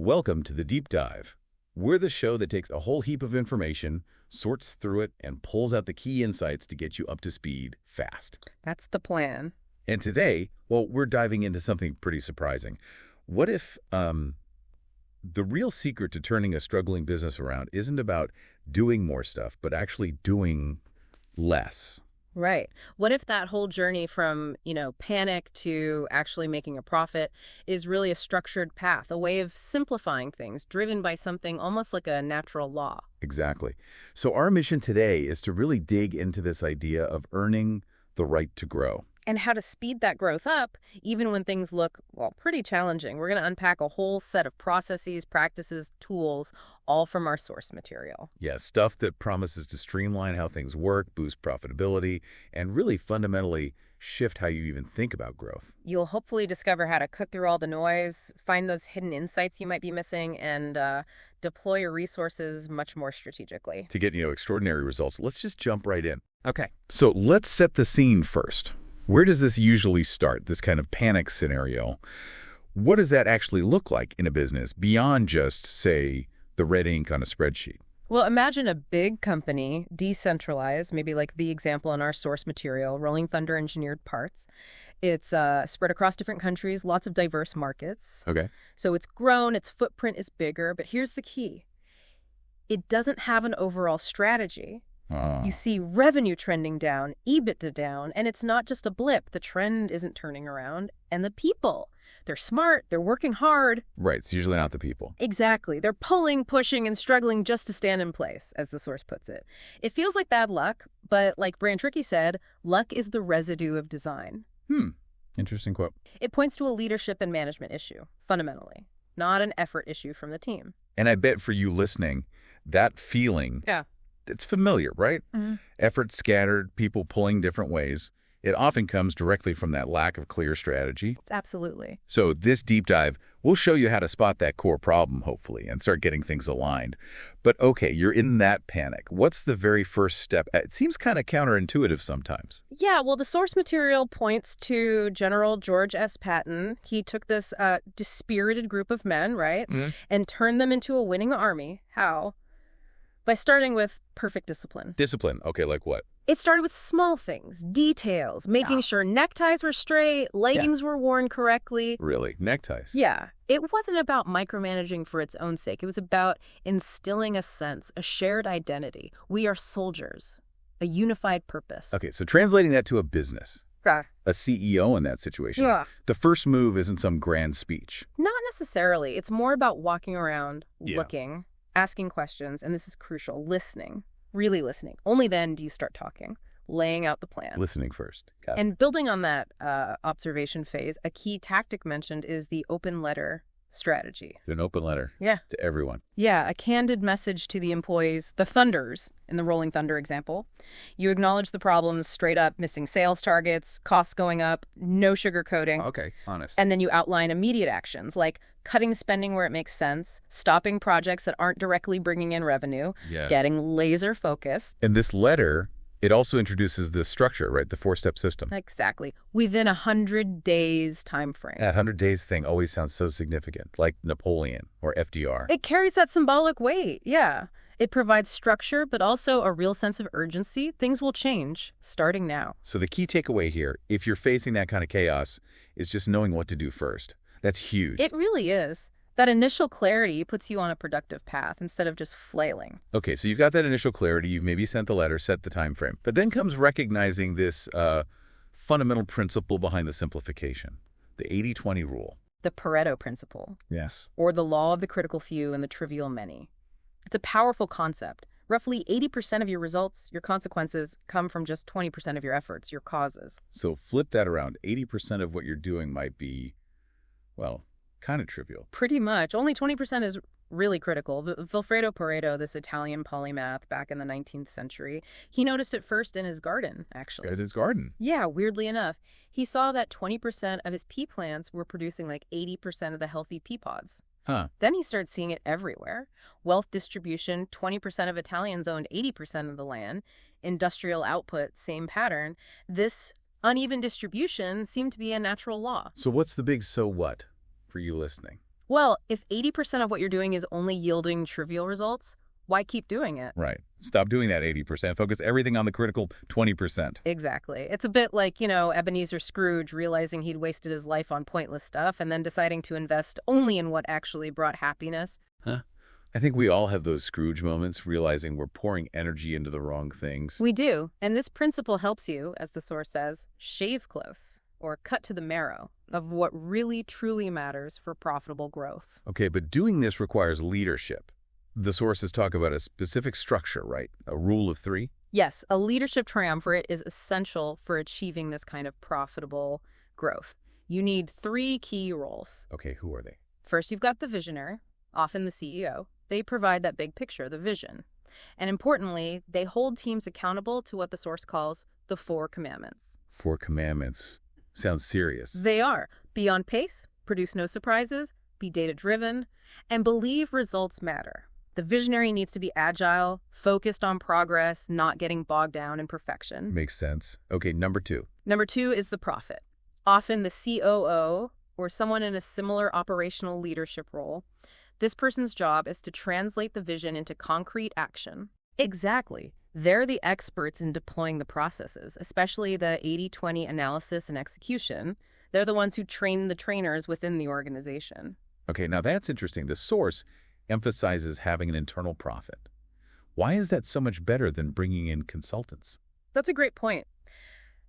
Welcome to the Deep Dive. We're the show that takes a whole heap of information, sorts through it, and pulls out the key insights to get you up to speed fast. That's the plan. And today, well, we're diving into something pretty surprising. What if the real secret to turning a struggling business around isn't about doing more stuff, but actually doing less? Right. What if that whole journey from, panic to actually making a profit is really a structured path, a way of simplifying things, driven by something almost like a natural law? Exactly. So our mission today is to really dig into this idea of earning the right to grow. And how to speed that growth up, even when things look, pretty challenging. We're going to unpack a whole set of processes, practices, tools, all from our source material. Yeah, stuff that promises to streamline how things work, boost profitability, and really fundamentally shift how you even think about growth. You'll hopefully discover how to cut through all the noise, find those hidden insights you might be missing, and deploy your resources much more strategically. To get, extraordinary results, let's just jump right in. Okay. So let's set the scene first. Where does this usually start, this kind of panic scenario? What does that actually look like in a business beyond just, say, the red ink on a spreadsheet? Well, imagine a big company, decentralized, maybe like the example in our source material, Rolling Thunder engineered parts. It's spread across different countries, lots of diverse markets. Okay. So it's grown, its footprint is bigger, but here's the key. It doesn't have an overall strategy. You see revenue trending down, EBITDA down, and it's not just a blip. The trend isn't turning around. And the people, they're smart, they're working hard. Right, it's usually not the people. Exactly. They're pulling, pushing, and struggling just to stand in place, as the source puts it. It feels like bad luck, but like Brand Tricky said, luck is the residue of design. Interesting quote. It points to a leadership and management issue, fundamentally, not an effort issue from the team. And I bet for you listening, that feeling... Yeah. It's familiar, right? Mm-hmm. Effort scattered, people pulling different ways. It often comes directly from that lack of clear strategy. It's absolutely. So this deep dive, we'll show you how to spot that core problem, hopefully, and start getting things aligned. But okay, you're in that panic. What's the very first step? It seems kind of counterintuitive sometimes. Yeah, well, the source material points to General George S. Patton. He took this dispirited group of men, right, and turned them into a winning army. How? By starting with perfect discipline. Discipline. Okay, like what? It started with small things, details, making sure neckties were straight, leggings were worn correctly. Really? Neckties? Yeah. It wasn't about micromanaging for its own sake. It was about instilling a sense, a shared identity. We are soldiers, a unified purpose. Okay, so translating that to a business. Yeah. A CEO in that situation. Yeah. The first move isn't some grand speech. Not necessarily. It's more about walking around, looking, asking questions, and this is crucial, listening, really listening. Only then do you start talking, laying out the plan. Listening first. Got it. And building on that observation phase, a key tactic mentioned is the open letter strategy. An open letter. Yeah. To everyone. Yeah, a candid message to the employees, the Thunders, in the Rolling Thunder example. You acknowledge the problems straight up, missing sales targets, costs going up, no sugarcoating. Okay, honest. And then you outline immediate actions like cutting spending where it makes sense, stopping projects that aren't directly bringing in revenue, getting laser focused. And this letter, it also introduces the structure, right? The four-step system. Exactly. Within 100 days time frame. That 100 days thing always sounds so significant, like Napoleon or FDR. It carries that symbolic weight, yeah. It provides structure, but also a real sense of urgency. Things will change, starting now. So the key takeaway here, if you're facing that kind of chaos, is just knowing what to do first. That's huge. It really is. That initial clarity puts you on a productive path instead of just flailing. Okay, so you've got that initial clarity. You've maybe sent the letter, set the time frame. But then comes recognizing this fundamental principle behind the simplification, the 80-20 rule. The Pareto Principle. Yes. Or the law of the critical few and the trivial many. It's a powerful concept. Roughly 80% of your results, your consequences, come from just 20% of your efforts, your causes. So flip that around. 80% of what you're doing might be, well, kind of trivial. Pretty much. Only 20% is really critical. Vilfredo Pareto, this Italian polymath back in the 19th century, he noticed it first in his garden, actually. At his garden? Yeah, weirdly enough. He saw that 20% of his pea plants were producing like 80% of the healthy pea pods. Huh. Then he started seeing it everywhere. Wealth distribution, 20% of Italians owned 80% of the land. Industrial output, same pattern. This uneven distribution seemed to be a natural law. So what's the big so what for you listening? Well, if 80% of what you're doing is only yielding trivial results, why keep doing it? Right. Stop doing that 80%. Focus everything on the critical 20%. Exactly. It's a bit like, Ebenezer Scrooge realizing he'd wasted his life on pointless stuff and then deciding to invest only in what actually brought happiness. Huh? I think we all have those Scrooge moments, realizing we're pouring energy into the wrong things. We do. And this principle helps you, as the source says, shave close or cut to the marrow of what really truly matters for profitable growth. Okay, but doing this requires leadership. The sources talk about a specific structure, right? A rule of three? Yes, a leadership triumvirate is essential for achieving this kind of profitable growth. You need 3 key roles. Okay, who are they? First, you've got the visionary, often the CEO. They provide that big picture, the vision. And importantly, they hold teams accountable to what the source calls the 4 commandments. 4 commandments. Sounds serious. They are: be on pace, produce no surprises, be data-driven, and believe results matter. The visionary needs to be agile, focused on progress, not getting bogged down in perfection. Makes sense. Okay, number 2. Number 2 is the prophet. Often the COO or someone in a similar operational leadership role. This person's job is to translate the vision into concrete action. Exactly. They're the experts in deploying the processes, especially the 80-20 analysis and execution. They're the ones who train the trainers within the organization. Okay, now that's interesting. The source emphasizes having an internal profit. Why is that so much better than bringing in consultants? That's a great point.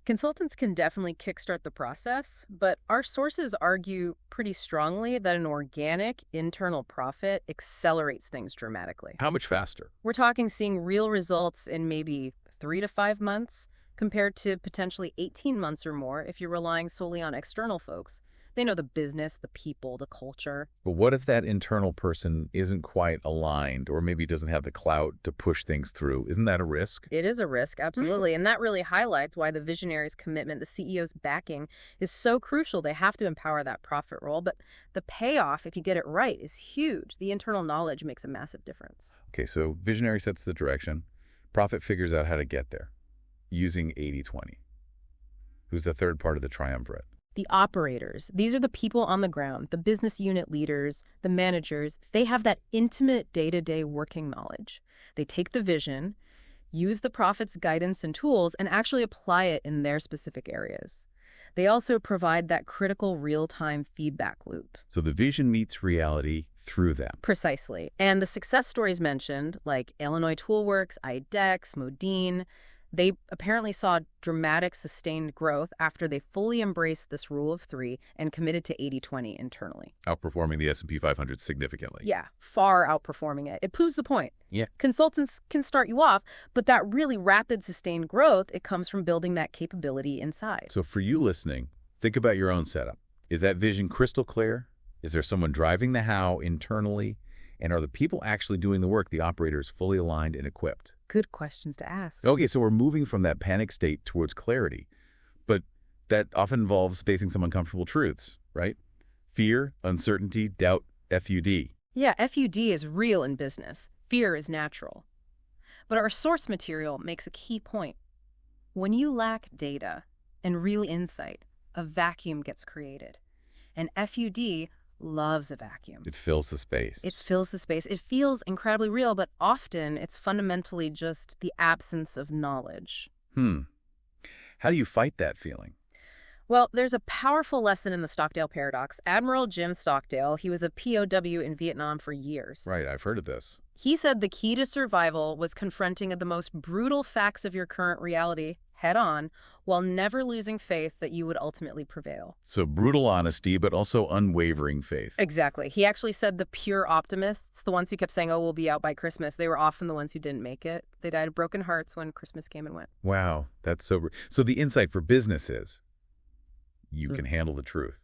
Consultants can definitely kickstart the process, but our sources argue pretty strongly that an organic internal profit accelerates things dramatically. How much faster? We're talking seeing real results in maybe 3 to 5 months compared to potentially 18 months or more if you're relying solely on external folks. They know the business, the people, the culture. But what if that internal person isn't quite aligned or maybe doesn't have the clout to push things through? Isn't that a risk? It is a risk, absolutely. And that really highlights why the visionary's commitment, the CEO's backing, is so crucial. They have to empower that profit role. But the payoff, if you get it right, is huge. The internal knowledge makes a massive difference. Okay, so visionary sets the direction. Profit figures out how to get there using 80-20. Who's the third part of the triumvirate? The operators, these are the people on the ground, the business unit leaders, the managers. They have that intimate day-to-day working knowledge. They take the vision, use the profit's guidance and tools, and actually apply it in their specific areas. They also provide that critical real-time feedback loop. So the vision meets reality through them. Precisely. And the success stories mentioned, like Illinois Toolworks, IDEX, Modine, they apparently saw dramatic sustained growth after they fully embraced this rule of 3 and committed to 80-20 internally. Outperforming the S&P 500 significantly. Yeah, far outperforming it. It proves the point. Yeah. Consultants can start you off, but that really rapid sustained growth, it comes from building that capability inside. So for you listening, think about your own setup. Is that vision crystal clear? Is there someone driving the how internally? And are the people actually doing the work, the operators, fully aligned and equipped? Good questions to ask. Okay, so we're moving from that panic state towards clarity. But that often involves facing some uncomfortable truths, right? Fear, uncertainty, doubt, FUD. Yeah, FUD is real in business. Fear is natural. But our source material makes a key point. When you lack data and real insight, a vacuum gets created. And FUD loves a vacuum. It fills the space. It fills the space. It feels incredibly real, but often it's fundamentally just the absence of knowledge. How do you fight that feeling? Well, there's a powerful lesson in the Stockdale paradox. Admiral Jim Stockdale, he was a POW in Vietnam for years. Right, I've heard of this. He said the key to survival was confronting the most brutal facts of your current reality head on, while never losing faith that you would ultimately prevail. So brutal honesty, but also unwavering faith. Exactly. He actually said the pure optimists, the ones who kept saying, oh, we'll be out by Christmas, they were often the ones who didn't make it. They died of broken hearts when Christmas came and went. Wow, that's so... So the insight for business is you can handle the truth,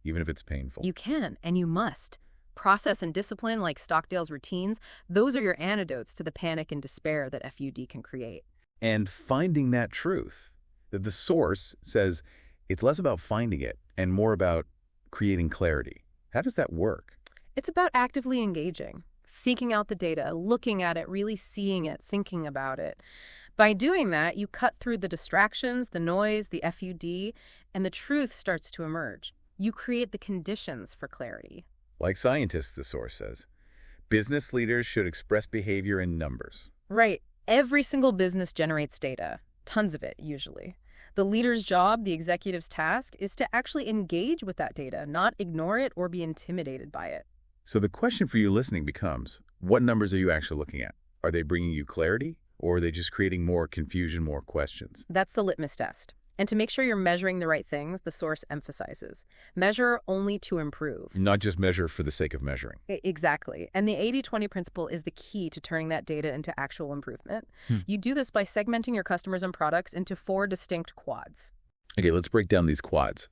even if it's painful. You can, and you must. Process and discipline, like Stockdale's routines, those are your antidotes to the panic and despair that FUD can create. And finding that truth, that the source says it's less about finding it and more about creating clarity. How does that work? It's about actively engaging, seeking out the data, looking at it, really seeing it, thinking about it. By doing that, you cut through the distractions, the noise, the FUD, and the truth starts to emerge. You create the conditions for clarity. Like scientists, the source says. Business leaders should express behavior in numbers. Right. Every single business generates data. Tons of it, usually. The leader's job, the executive's task, is to actually engage with that data, not ignore it or be intimidated by it. So the question for you listening becomes, what numbers are you actually looking at? Are they bringing you clarity, or are they just creating more confusion, more questions? That's the litmus test. And to make sure you're measuring the right things, the source emphasizes. Measure only to improve. Not just measure for the sake of measuring. Exactly. And the 80-20 principle is the key to turning that data into actual improvement. You do this by segmenting your customers and products into 4 distinct quads. Okay, let's break down these quads.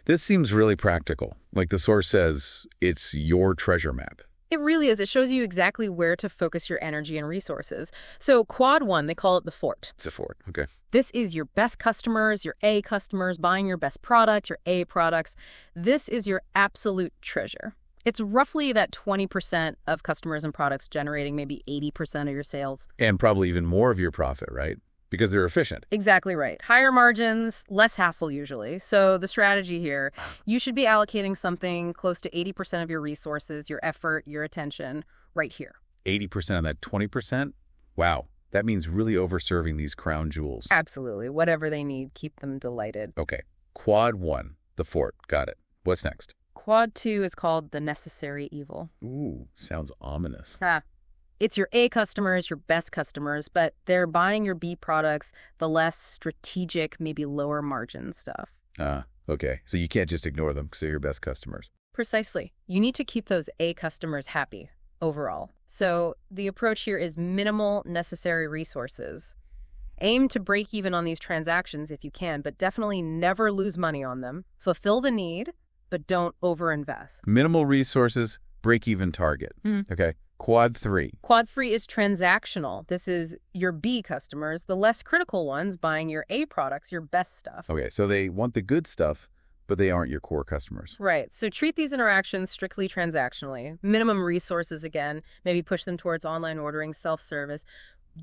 This seems really practical. Like the source says, it's your treasure map. It really is. It shows you exactly where to focus your energy and resources. So quad 1, they call it the fort. It's a fort, okay. This is your best customers, your A customers, buying your best products, your A products. This is your absolute treasure. It's roughly that 20% of customers and products generating maybe 80% of your sales. And probably even more of your profit, right? Because they're efficient. Exactly right. Higher margins, less hassle usually. So the strategy here, you should be allocating something close to 80% of your resources, your effort, your attention, right here. 80% of that 20%? Wow. That means really overserving these crown jewels. Absolutely. Whatever they need, keep them delighted. Okay. Quad 1, the fort. Got it. What's next? Quad 2 is called the necessary evil. Ooh, sounds ominous. It's your A customers, your best customers, but they're buying your B products, the less strategic, maybe lower margin stuff. Okay. So you can't just ignore them because they're your best customers. Precisely. You need to keep those A customers happy overall. So the approach here is minimal necessary resources. Aim to break even on these transactions if you can, but definitely never lose money on them. Fulfill the need, but don't overinvest. Minimal resources, break-even target. Okay. Quad 3. Quad 3 is transactional. This is your B customers, the less critical ones buying your A products, your best stuff. Okay, so they want the good stuff, but they aren't your core customers. Right. So treat these interactions strictly transactionally. Minimum resources again. Maybe push them towards online ordering, self-service.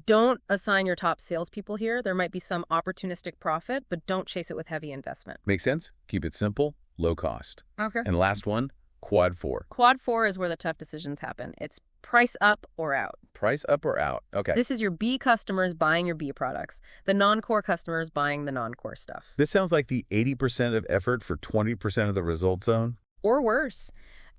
Don't assign your top salespeople here. There might be some opportunistic profit, but don't chase it with heavy investment. Makes sense? Keep it simple, low cost. Okay. And last one, Quad 4. Quad 4 is where the tough decisions happen. It's price up or out. Price up or out. Okay. This is your B customers buying your B products, the non-core customers buying the non-core stuff. This sounds like the 80% of effort for 20% of the result zone. Or worse.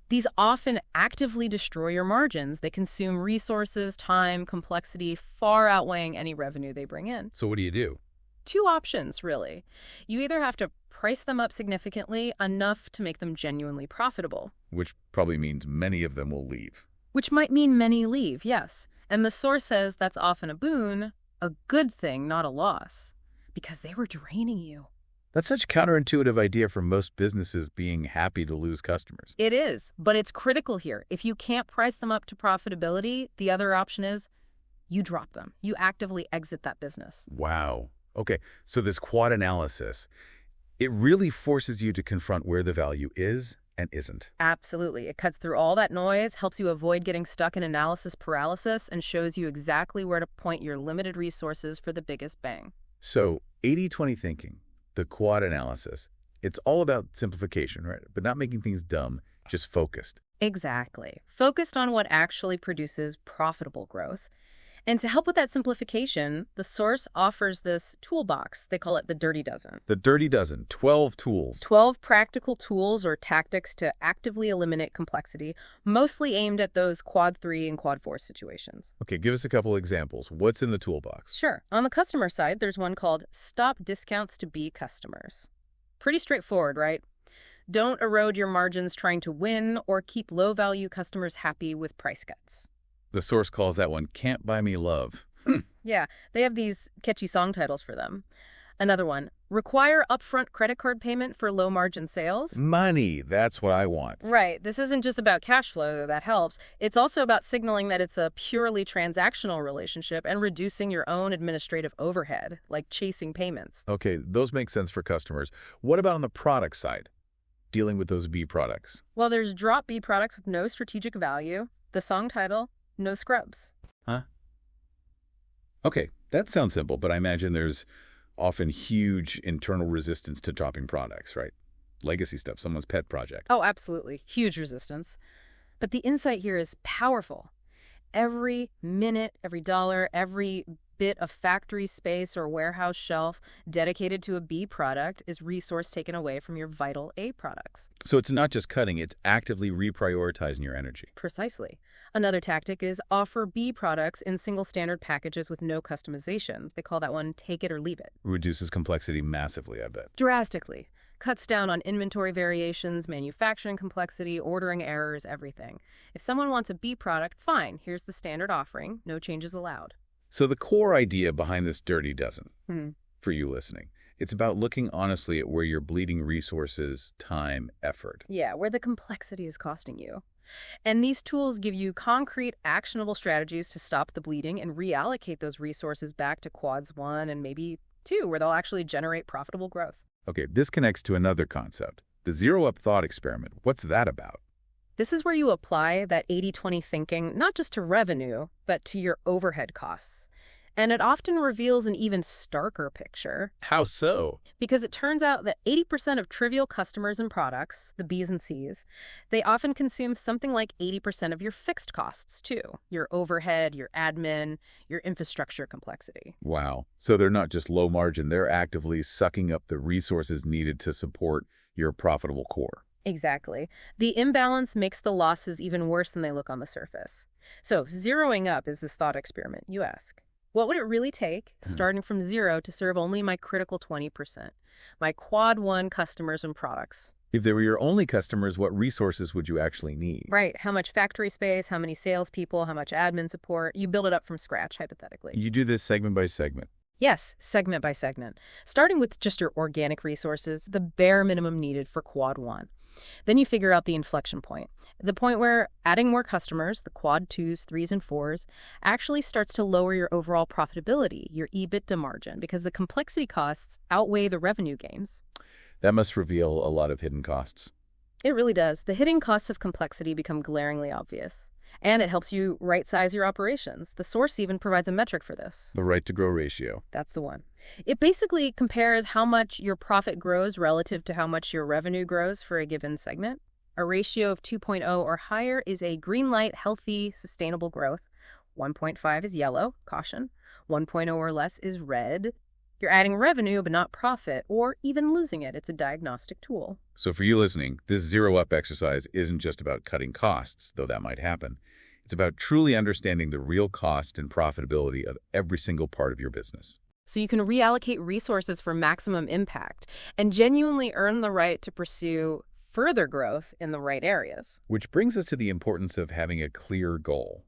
These often actively destroy your margins. They consume resources, time, complexity, far outweighing any revenue they bring in. So what do you do? 2 options, really. You either have to price them up significantly, enough to make them genuinely profitable. Which probably means many of them will leave. Which might mean many leave, yes. And the source says that's often a boon, a good thing, not a loss, because they were draining you. That's such a counterintuitive idea for most businesses being happy to lose customers. It is, but it's critical here. If you can't price them up to profitability, the other option is you drop them. You actively exit that business. Wow. Okay, so this quad analysis, it really forces you to confront where the value is and isn't. Absolutely. It cuts through all that noise, helps you avoid getting stuck in analysis paralysis, and shows you exactly where to point your limited resources for the biggest bang. So 80-20 thinking, the quad analysis, it's all about simplification, right? But not making things dumb, just focused. Exactly. Focused on what actually produces profitable growth. And to help with that simplification, the source offers this toolbox. They call it the Dirty Dozen. The Dirty Dozen, 12 tools. 12 practical tools or tactics to actively eliminate complexity, mostly aimed at those quad 3 and quad 4 situations. Okay, give us a couple examples. What's in the toolbox? Sure. On the customer side, there's one called Stop Discounts to B Customers. Pretty straightforward, right? Don't erode your margins trying to win or keep low-value customers happy with price cuts. The source calls that one Can't Buy Me Love. Yeah, they have these catchy song titles for them. Another one, require upfront credit card payment for low-margin sales. Money, that's what I want. Right. This isn't just about cash flow, though that helps. It's also about signaling that it's a purely transactional relationship and reducing your own administrative overhead, like chasing payments. Okay, those make sense for customers. What about on the product side? Dealing with those B products. Well, there's drop B products with no strategic value. The song title, No Scrubs. Huh? Okay, that sounds simple, but I imagine there's often huge internal resistance to dropping products, right? Legacy stuff, someone's pet project. Oh, absolutely. Huge resistance. But the insight here is powerful. Every minute, every dollar, every bit of factory space or warehouse shelf dedicated to a B product is resource taken away from your vital A products. So it's not just cutting, it's actively reprioritizing your energy. Precisely. Another tactic is offer B products in single standard packages with no customization. They call that one take it or leave it. Reduces complexity massively, I bet. Drastically. Cuts down on inventory variations, manufacturing complexity, ordering errors, everything. If someone wants a B product, fine, here's the standard offering, no changes allowed. So the core idea behind this dirty dozen, for you listening, it's about looking honestly at where you're bleeding resources, time, effort. Yeah, where the complexity is costing you. And these tools give you concrete, actionable strategies to stop the bleeding and reallocate those resources back to quads 1 and maybe 2, where they'll actually generate profitable growth. Okay, this connects to another concept, the zero-up thought experiment. What's that about? This is where you apply that 80-20 thinking, not just to revenue, but to your overhead costs. And it often reveals an even starker picture. How so? Because it turns out that 80% of trivial customers and products, the B's and C's, they often consume something like 80% of your fixed costs, too. Your overhead, your admin, your infrastructure complexity. Wow. So they're not just low margin, they're actively sucking up the resources needed to support your profitable core. Exactly. The imbalance makes the losses even worse than they look on the surface. So zeroing up is this thought experiment, you ask. What would it really take, starting from 0, to serve only my critical 20%, my quad 1 customers and products? If they were your only customers, what resources would you actually need? Right. How much factory space, how many salespeople, how much admin support? You build it up from scratch, hypothetically. You do this segment by segment. Yes, segment by segment. Starting with just your organic resources, the bare minimum needed for quad 1. Then you figure out the inflection point, the point where adding more customers, the quad 2s, 3s, and 4s, actually starts to lower your overall profitability, your EBITDA margin, because the complexity costs outweigh the revenue gains. That must reveal a lot of hidden costs. It really does. The hidden costs of complexity become glaringly obvious. And it helps you right-size your operations. The source even provides a metric for this. The right-to-grow ratio. That's the one. It basically compares how much your profit grows relative to how much your revenue grows for a given segment. A ratio of 2.0 or higher is a green light, healthy, sustainable growth. 1.5 is yellow, caution. 1.0 or less is red. You're adding revenue but not profit, or even losing it. It's a diagnostic tool. So for you listening, this zero-up exercise isn't just about cutting costs, though that might happen. It's about truly understanding the real cost and profitability of every single part of your business. So you can reallocate resources for maximum impact and genuinely earn the right to pursue further growth in the right areas. Which brings us to the importance of having a clear goal.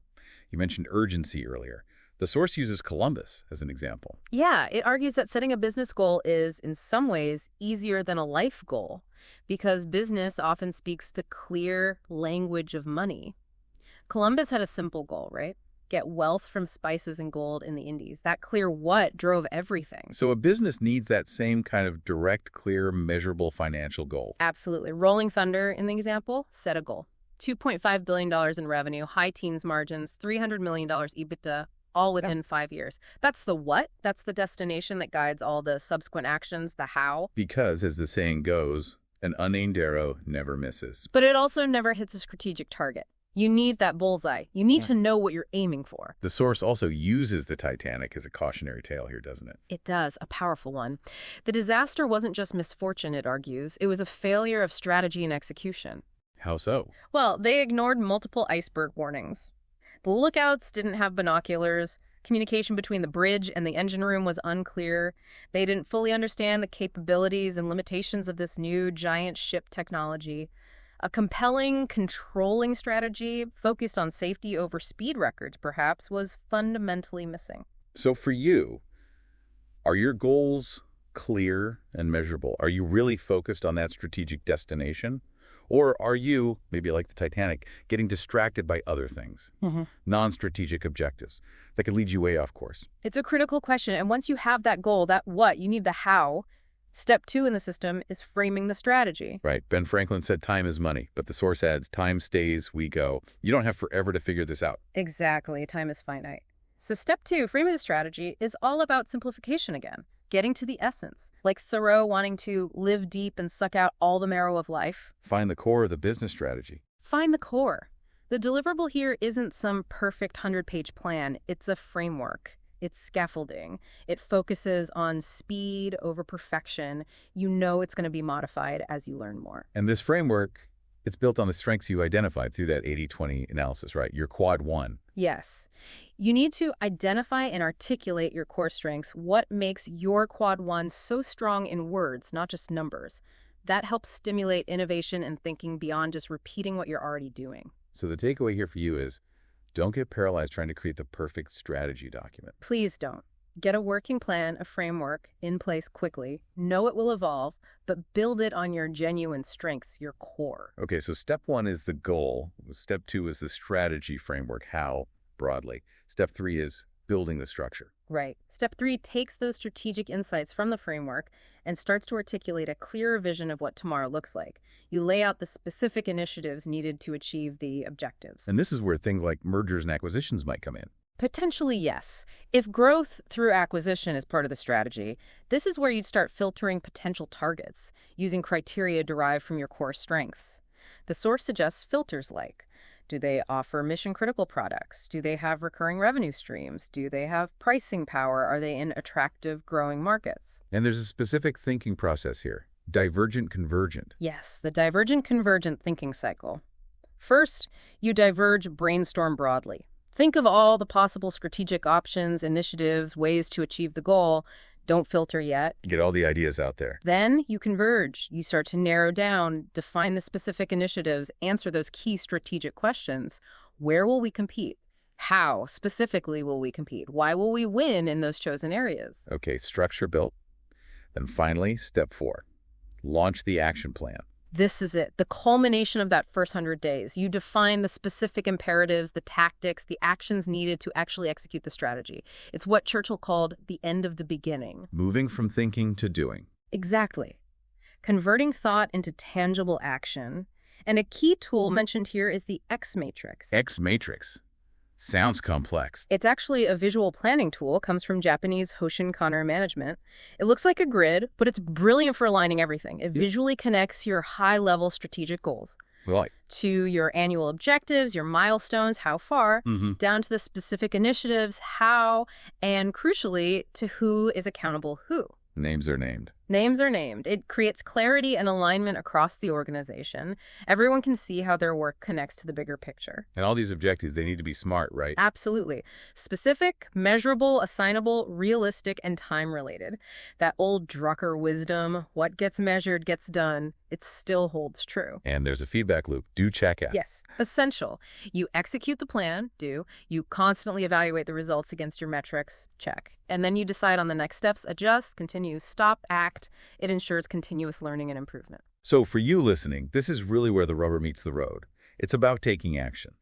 You mentioned urgency earlier. The source uses Columbus as an example. Yeah, it argues that setting a business goal is, in some ways, easier than a life goal because business often speaks the clear language of money. Columbus had a simple goal, right? Get wealth from spices and gold in the Indies. That clear what drove everything. So a business needs that same kind of direct, clear, measurable financial goal. Absolutely. Rolling Thunder, in the example, set a goal. $2.5 billion in revenue, high teens margins, $300 million EBITDA, all within 5 years. That's the what. That's the destination that guides all the subsequent actions, the how. Because, as the saying goes, an unaimed arrow never misses. But it also never hits a strategic target. You need that bullseye. You need to know what you're aiming for. The source also uses the Titanic as a cautionary tale here, doesn't it? It does, a powerful one. The disaster wasn't just misfortune, it argues. It was a failure of strategy and execution. How so? Well, they ignored multiple iceberg warnings. The lookouts didn't have binoculars. Communication between the bridge and the engine room was unclear. They didn't fully understand the capabilities and limitations of this new giant ship technology. A compelling, controlling strategy focused on safety over speed records, perhaps, was fundamentally missing. So for you, are your goals clear and measurable? Are you really focused on that strategic destination? Or are you, maybe like the Titanic, getting distracted by other things, non-strategic objectives that could lead you way off course? It's a critical question, and once you have that goal, that what, you need the how. Step 2 in the system is framing the strategy. Right. Ben Franklin said time is money, but the source adds time stays, we go. You don't have forever to figure this out. Exactly. Time is finite. So step 2, framing the strategy, is all about simplification again. Getting to the essence, like Thoreau wanting to live deep and suck out all the marrow of life. Find the core of the business strategy. Find the core. The deliverable here isn't some perfect 100-page plan. It's a framework. It's scaffolding. It focuses on speed over perfection. You know it's going to be modified as you learn more. And this framework, it's built on the strengths you identified through that 80-20 analysis, right? Your quad one. Yes. You need to identify and articulate your core strengths. What makes your quad one so strong in words, not just numbers? That helps stimulate innovation and thinking beyond just repeating what you're already doing. So the takeaway here for you is, don't get paralyzed trying to create the perfect strategy document. Please don't. Get a working plan, a framework, in place quickly. Know it will evolve, but build it on your genuine strengths, your core. Okay, so step one is the goal. Step two is the strategy framework, how, broadly. Step three is building the structure. Right. Step 3 takes those strategic insights from the framework and starts to articulate a clearer vision of what tomorrow looks like. You lay out the specific initiatives needed to achieve the objectives. And this is where things like mergers and acquisitions might come in. Potentially, yes. If growth through acquisition is part of the strategy, this is where you'd start filtering potential targets, using criteria derived from your core strengths. The source suggests filters like, do they offer mission-critical products? Do they have recurring revenue streams? Do they have pricing power? Are they in attractive, growing markets? And there's a specific thinking process here, divergent-convergent. Yes, the divergent-convergent thinking cycle. First, you diverge, brainstorm broadly. Think of all the possible strategic options, initiatives, ways to achieve the goal. Don't filter yet. Get all the ideas out there. Then you converge. You start to narrow down, define the specific initiatives, answer those key strategic questions. Where will we compete? How specifically will we compete? Why will we win in those chosen areas? Okay, structure built. Then finally, step 4, launch the action plan. This is it, the culmination of that first 100 days. You define the specific imperatives, the tactics, the actions needed to actually execute the strategy. It's what Churchill called the end of the beginning. Moving from thinking to doing. Exactly. Converting thought into tangible action. And a key tool mentioned here is the X matrix. X matrix. Sounds complex. It's actually a visual planning tool, comes from Japanese Hoshin Kanri management. It looks like a grid, but it's brilliant for aligning everything. It visually connects your high-level strategic goals to your annual objectives, your milestones, how far, down to the specific initiatives, how, and crucially, to who is accountable who. Names are named. Names are named. It creates clarity and alignment across the organization. Everyone can see how their work connects to the bigger picture. And all these objectives, they need to be smart, right? Absolutely. Specific, measurable, assignable, realistic, and time-related. That old Drucker wisdom, what gets measured gets done, it still holds true. And there's a feedback loop. Do check out. Yes, essential. You execute the plan, do. You constantly evaluate the results against your metrics, check. And then you decide on the next steps, adjust, continue, stop, act. It ensures continuous learning and improvement. So for you listening, this is really where the rubber meets the road. It's about taking action,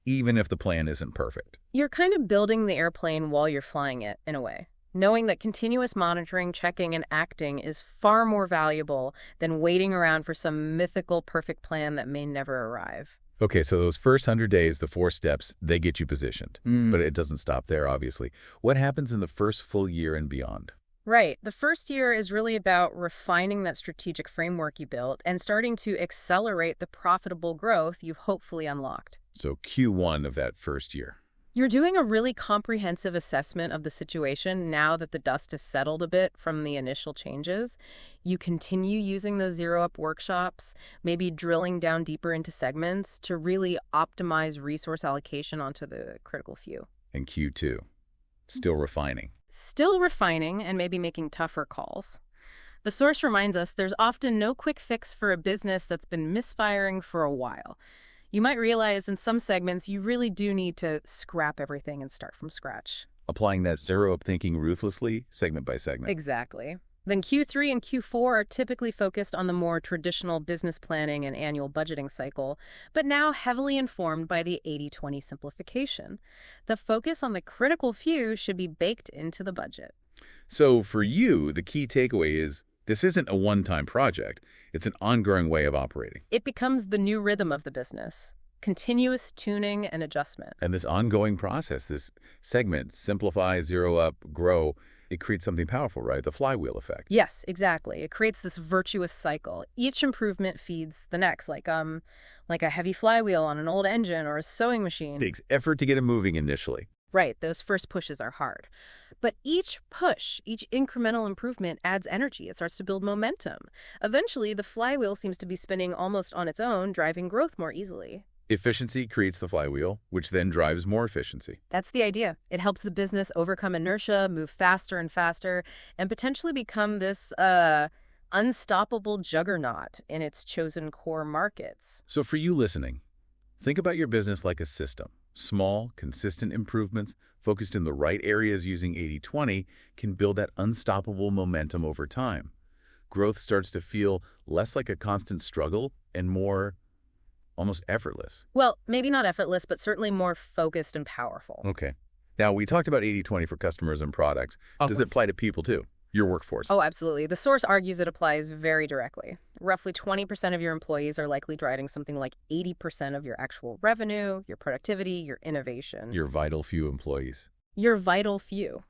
even if the plan isn't perfect. You're kind of building the airplane while you're flying it, in a way. Knowing that continuous monitoring, checking, and acting is far more valuable than waiting around for some mythical perfect plan that may never arrive. Okay, so those first 100 days, the 4 steps, they get you positioned. But it doesn't stop there, obviously. What happens in the first full year and beyond? Right. The first year is really about refining that strategic framework you built and starting to accelerate the profitable growth you've hopefully unlocked. So Q1 of that first year. You're doing a really comprehensive assessment of the situation now that the dust has settled a bit from the initial changes. You continue using those zero-up workshops, maybe drilling down deeper into segments to really optimize resource allocation onto the critical few. And Q2, still refining. Still refining and maybe making tougher calls. The source reminds us there's often no quick fix for a business that's been misfiring for a while. You might realize in some segments you really do need to scrap everything and start from scratch. Applying that zero-up thinking ruthlessly, segment by segment. Exactly. Then Q3 and Q4 are typically focused on the more traditional business planning and annual budgeting cycle, but now heavily informed by the 80-20 simplification. The focus on the critical few should be baked into the budget. So for you, the key takeaway is this isn't a one-time project. It's an ongoing way of operating. It becomes the new rhythm of the business. Continuous tuning and adjustment. And this ongoing process, this segment, simplify, zero up, grow, it creates something powerful, right? The flywheel effect. Yes, exactly. It creates this virtuous cycle. Each improvement feeds the next, like a heavy flywheel on an old engine or a sewing machine. Takes effort to get it moving initially. Right, those first pushes are hard. But each push, each incremental improvement adds energy. It starts to build momentum. Eventually, the flywheel seems to be spinning almost on its own, driving growth more easily. Efficiency creates the flywheel, which then drives more efficiency. That's the idea. It helps the business overcome inertia, move faster and faster, and potentially become this unstoppable juggernaut in its chosen core markets. So for you listening, think about your business like a system. Small, consistent improvements focused in the right areas using 80/20 can build that unstoppable momentum over time. Growth starts to feel less like a constant struggle and more almost effortless. Well, maybe not effortless, but certainly more focused and powerful. Okay. Now, we talked about 80/20 for customers and products. Does it apply to people too? Your workforce? Oh, absolutely. The source argues it applies very directly. Roughly 20% of your employees are likely driving something like 80% of your actual revenue, your productivity, your innovation. Your vital few employees. Your vital few.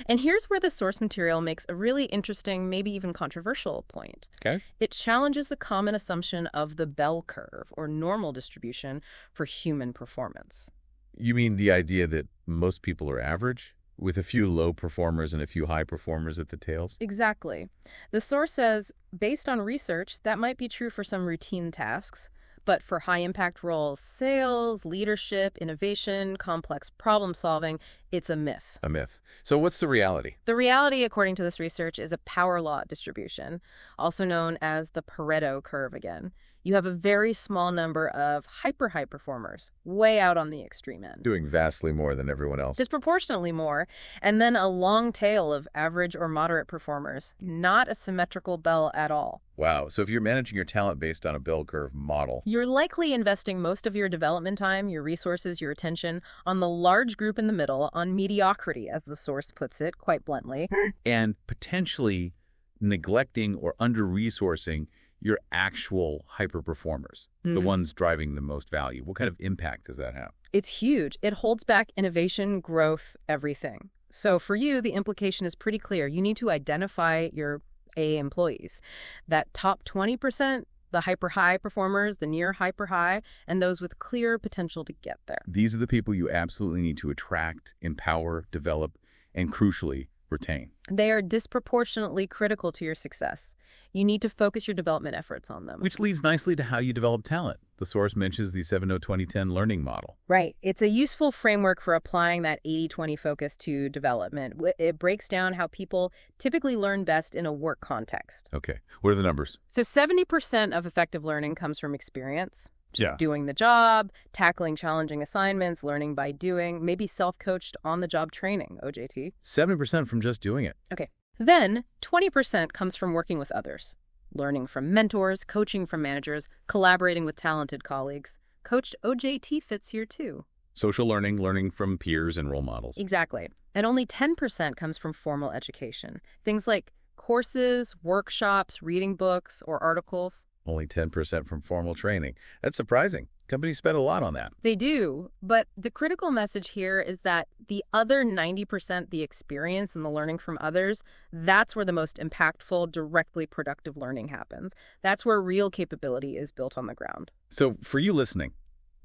And here's where the source material makes a really interesting, maybe even controversial point. Okay. It challenges the common assumption of the bell curve, or normal distribution, for human performance. You mean the idea that most people are average, with a few low performers and a few high performers at the tails? Exactly. The source says, based on research, that might be true for some routine tasks, but for high-impact roles, sales, leadership, innovation, complex problem-solving, it's a myth. A myth. So what's the reality? The reality, according to this research, is a power law distribution, also known as the Pareto curve again. You have a very small number of hyper-high performers, way out on the extreme end. Doing vastly more than everyone else. Disproportionately more, and then a long tail of average or moderate performers. Not a symmetrical bell at all. Wow. So if you're managing your talent based on a bell curve model, you're likely investing most of your development time, your resources, your attention on the large group in the middle, on mediocrity, as the source puts it, quite bluntly. And potentially neglecting or under-resourcing your actual hyper-performers, the ones driving the most value. What kind of impact does that have? It's huge. It holds back innovation, growth, everything. So for you, the implication is pretty clear. You need to identify your A employees. That top 20%, the hyper-high performers, the near hyper-high, and those with clear potential to get there. These are the people you absolutely need to attract, empower, develop, and crucially, retain. They are disproportionately critical to your success. You need to focus your development efforts on them. Which leads nicely to how you develop talent. The source mentions the 7-0-20-10 learning model. Right. It's a useful framework for applying that 80/20 focus to development. It breaks down how people typically learn best in a work context. Okay. What are the numbers? So 70% of effective learning comes from experience. Just Yeah. doing the job, tackling challenging assignments, learning by doing, maybe self-coached on-the-job training, OJT. 7% from just doing it. Okay. Then 20% comes from working with others, learning from mentors, coaching from managers, collaborating with talented colleagues. Coached OJT fits here too. Social learning, learning from peers and role models. Exactly. And only 10% comes from formal education. Things like courses, workshops, reading books, or articles. Only 10% from formal training. That's surprising. Companies spend a lot on that. They do, but the critical message here is that the other 90%, the experience and the learning from others, that's where the most impactful, directly productive learning happens. That's where real capability is built on the ground. So for you listening,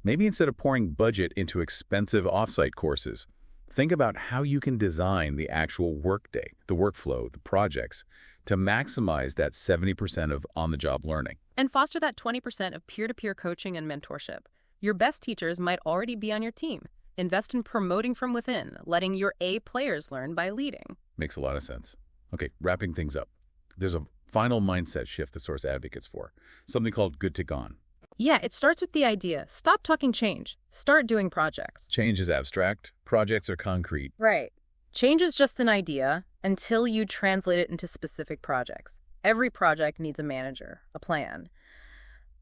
maybe instead of pouring budget into expensive offsite courses, think about how you can design the actual workday, the workflow, the projects, to maximize that 70% of on-the-job learning. And foster that 20% of peer-to-peer coaching and mentorship. Your best teachers might already be on your team. Invest in promoting from within, letting your A players learn by leading. Makes a lot of sense. Okay, wrapping things up. There's a final mindset shift the source advocates for, something called good to gone. Yeah, it starts with the idea. Stop talking change. Start doing projects. Change is abstract. Projects are concrete. Right. Change is just an idea until you translate it into specific projects. Every project needs a manager, a plan.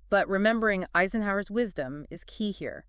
But remembering Eisenhower's wisdom is key here.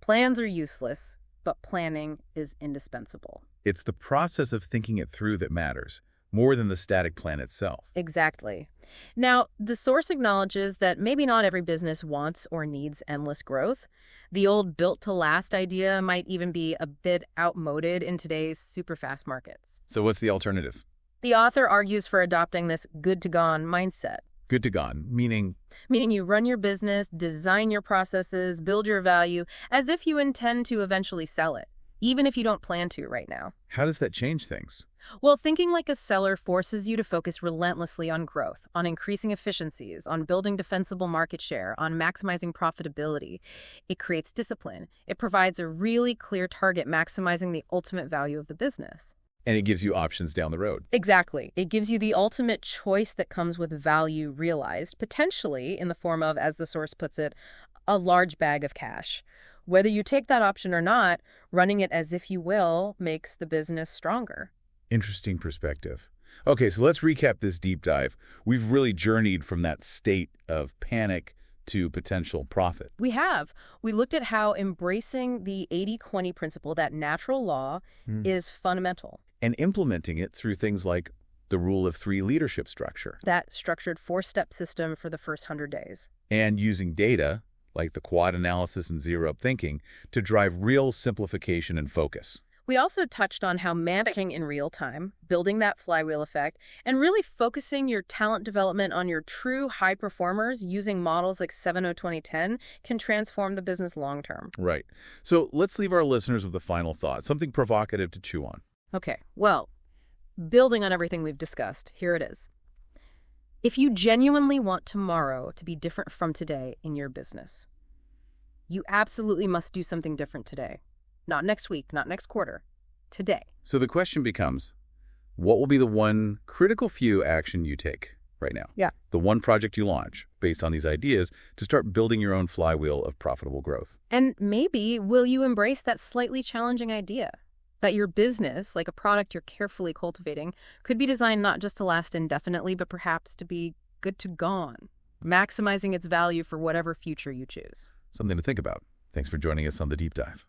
Plans are useless, but planning is indispensable. It's the process of thinking it through that matters, more than the static plan itself. Exactly. Now, the source acknowledges that maybe not every business wants or needs endless growth. The old built-to-last idea might even be a bit outmoded in today's super-fast markets. So what's the alternative? The author argues for adopting this good-to-gone mindset. Good to gone, meaning? Meaning you run your business, design your processes, build your value, as if you intend to eventually sell it, even if you don't plan to right now. How does that change things? Well, thinking like a seller forces you to focus relentlessly on growth, on increasing efficiencies, on building defensible market share, on maximizing profitability. It creates discipline. It provides a really clear target, maximizing the ultimate value of the business. And it gives you options down the road. Exactly. It gives you the ultimate choice that comes with value realized, potentially in the form of, as the source puts it, a large bag of cash. Whether you take that option or not, running it as if you will makes the business stronger. Interesting perspective. Okay, so let's recap this deep dive. We've really journeyed from that state of panic to potential profit. We have. We looked at how embracing the 80-20 principle, that natural law, is fundamental. And implementing it through things like the rule of 3 leadership structure. That structured 4-step system for the first 100 days. And using data, like the quad analysis and zero-up thinking, to drive real simplification and focus. We also touched on how managing in real time, building that flywheel effect, and really focusing your talent development on your true high performers using models like 7-0-20-10 can transform the business long term. Right. So let's leave our listeners with a final thought, something provocative to chew on. Okay, well, building on everything we've discussed, here it is. If you genuinely want tomorrow to be different from today in your business, you absolutely must do something different today. Not next week, not next quarter. Today. So the question becomes, what will be the one critical few action you take right now? Yeah. The one project you launch based on these ideas to start building your own flywheel of profitable growth. And maybe will you embrace that slightly challenging idea that your business, like a product you're carefully cultivating, could be designed not just to last indefinitely, but perhaps to be good to gone, maximizing its value for whatever future you choose. Something to think about. Thanks for joining us on The Deep Dive.